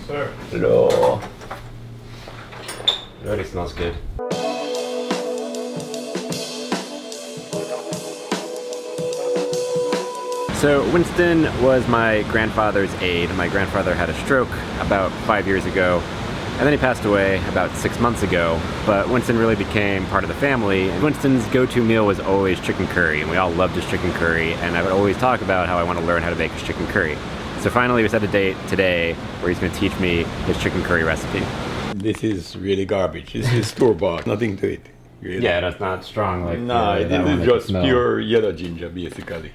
sir. Hello. It already smells good. So Winston was my grandfather's aide. My grandfather had a stroke about 5 years ago, and then he passed away about 6 months ago. But Winston really became part of the family, and Winston's go-to meal was always chicken curry, and we all loved his chicken curry, and I would always talk about how I want to learn how to make his chicken curry. So finally we set a date today where he's going to teach me his chicken curry recipe. This is really garbage. This is store-bought. Nothing to it. Really. Yeah, that's not strong like No, this is just pure yellow ginger, basically.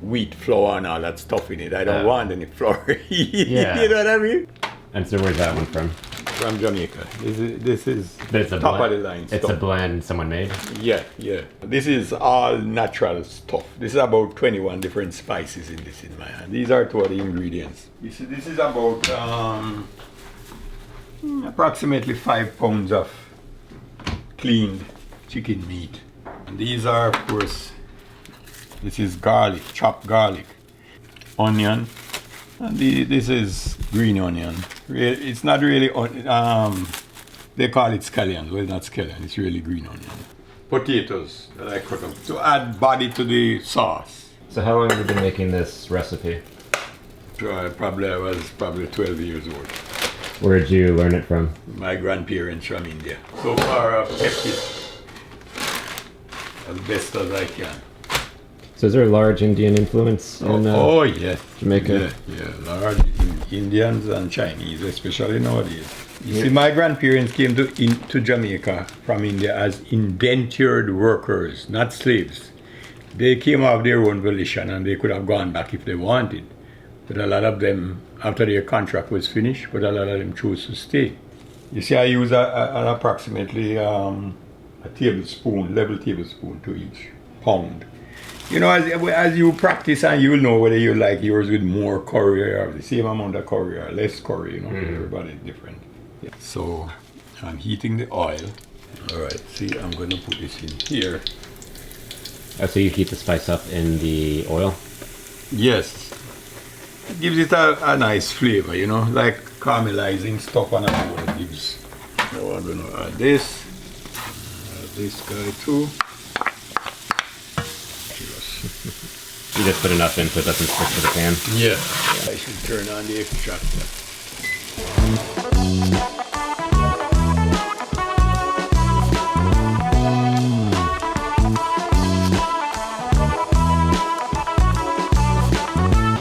Wheat flour and all that stuff in it. I don't want any flour. Yeah. You know what I mean? And so where's that one from? From Jamaica. This is But it's a top blend. of the line It's stuff. a blend someone made? Yeah. This is all natural stuff. This is about 21 different spices in this in my hand. These are two of the ingredients. This is about approximately 5 pounds of cleaned chicken meat. And these are, of course, this is garlic, chopped garlic, onion, and this is green onion. It's not really, they call it scallions. Well, not scallion, it's really green onion. Potatoes that I cut up to add body to the sauce. So how long have you been making this recipe? So I was probably 12 years old. Where did you learn it from? My grandparents from India. So far I've kept it as best as I can. So is there a large Indian influence in Oh yes, Jamaica? Yeah, large Indians and Chinese, especially nowadays. You see, my grandparents came to Jamaica from India as indentured workers, not slaves. They came of their own volition and they could have gone back if they wanted. But a lot of them, after their contract was finished, but a lot of them chose to stay. You see, I use an approximately a tablespoon, level tablespoon to each pound. You know, as you practice, and you'll know whether you like yours with more curry or the same amount of curry or less curry, you know, everybody's different. Yeah. So I'm heating the oil. All right, see, I'm going to put this in here. Oh, so you heat the spice up in the oil? Yes. It gives it a nice flavor, you know, like caramelizing stuff on a bowl. It gives. So I'm going to add this. Add this guy too. You just put enough in so it doesn't stick to the pan? Yeah. I should turn on the extractor.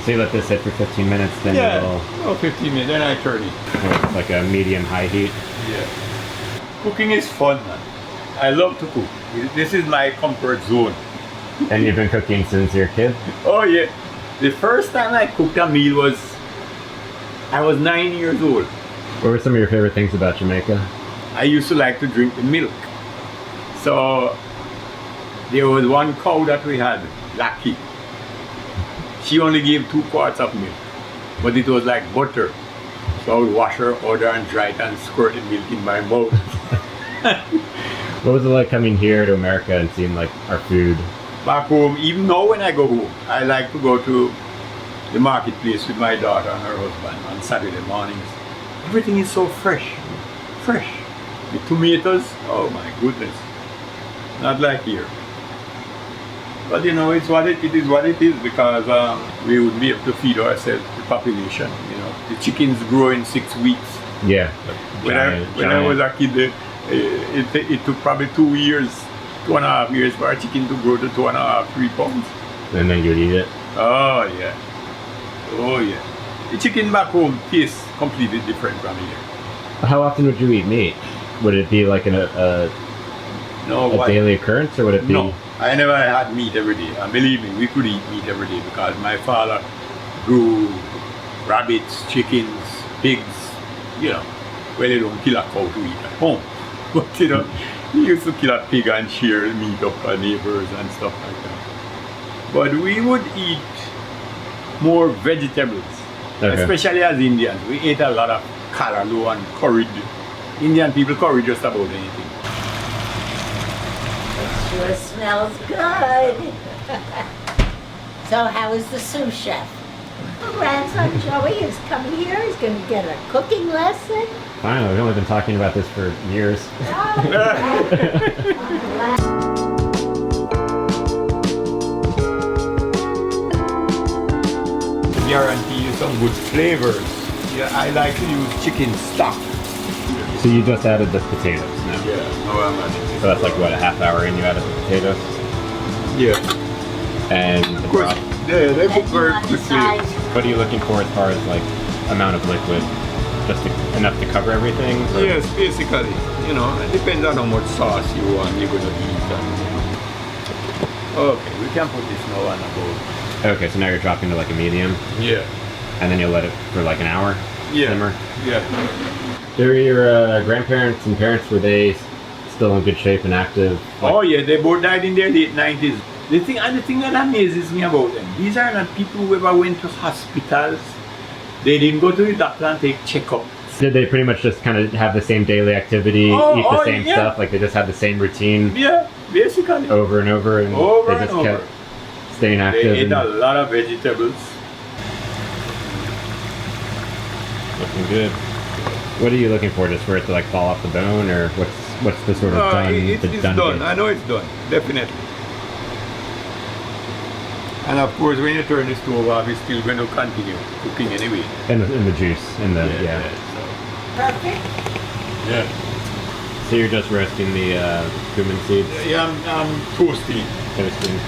So you let this sit for 15 minutes, then it'll... 15 minutes, then I turn it. Like a medium-high heat? Yeah. Cooking is fun, man. I love to cook. This is my comfort zone. And you've been cooking since you're a kid? Oh yeah. The first time I cooked a meal I was 9 years old. What were some of your favorite things about Jamaica? I used to like to drink the milk. So there was one cow that we had, Lucky. She only gave 2 quarts of milk, but it was like butter. So I would wash her powder and dry it and squirt the milk in my mouth. What was it like coming here to America and seeing like our food? Back home, even now when I go home, I like to go to the marketplace with my daughter and her husband on Saturday mornings. Everything is so fresh. The tomatoes, oh my goodness. Not like here. But you know, it is what it is because we wouldn't be able to feed ourselves, the population. You know, the chickens grow in 6 weeks. Yeah. When I was a kid, it took probably 2 years, 2.5 years for a chicken to grow to 2.5, 3 pounds. And then you'd eat it? Oh yeah. The chicken back home tastes completely different from here. How often would you eat meat? Would it be like a daily occurrence, or would it be? No, I never had meat every day. And believe me, we could eat meat every day because my father grew rabbits, chickens, pigs. You know, well, they don't kill a cow to eat at home, but you know, he used to kill a pig and share the meat up our neighbors and stuff like that. But we would eat more vegetables, especially as Indians. We ate a lot of callaloo and curried. Indian people curry just about anything. Sure smells good. So how is the sous chef? Grandson Joey is coming here. He's going to get a cooking lesson. Finally, we've only been talking about this for years. Guarantee you some good flavors. Yeah, I like to use chicken stock. So you just added the potatoes now. Yeah, no, I'm adding. So that's like what, a half hour in you added the potatoes? Yeah. And Of course, they cook very quickly. what are you looking for as far as like amount of liquid? Just enough to cover everything? Or? Yes, basically. You know, it depends on how much sauce you want you're going to eat. Okay, we can put this now on a bowl. Okay, so now you're dropping to like a medium, Yeah. and then you'll let it for like an hour simmer? Yeah. Were your grandparents and parents, were they still in good shape and active? Oh yeah, they both died in their late 90s. The thing that amazes me about them, these are not people who ever went to hospitals. They didn't go to the doctor and take checkup. Did they pretty much just kind of have the same daily activity, eat the same stuff? Like they just had the same routine Yeah, basically. over and over, and Over they just and over. kept staying active? They ate and a lot of vegetables. looking good. What are you looking for? Just for it to like fall off the bone, or what's the sort of done? It's the done. bit? I know it's done, definitely. And of course, when you turn the stove off, it's still going to continue cooking anyway. In the juice, yeah. Perfect. Yeah. So you're just roasting the cumin seeds, Yeah, I'm toasting. toasting.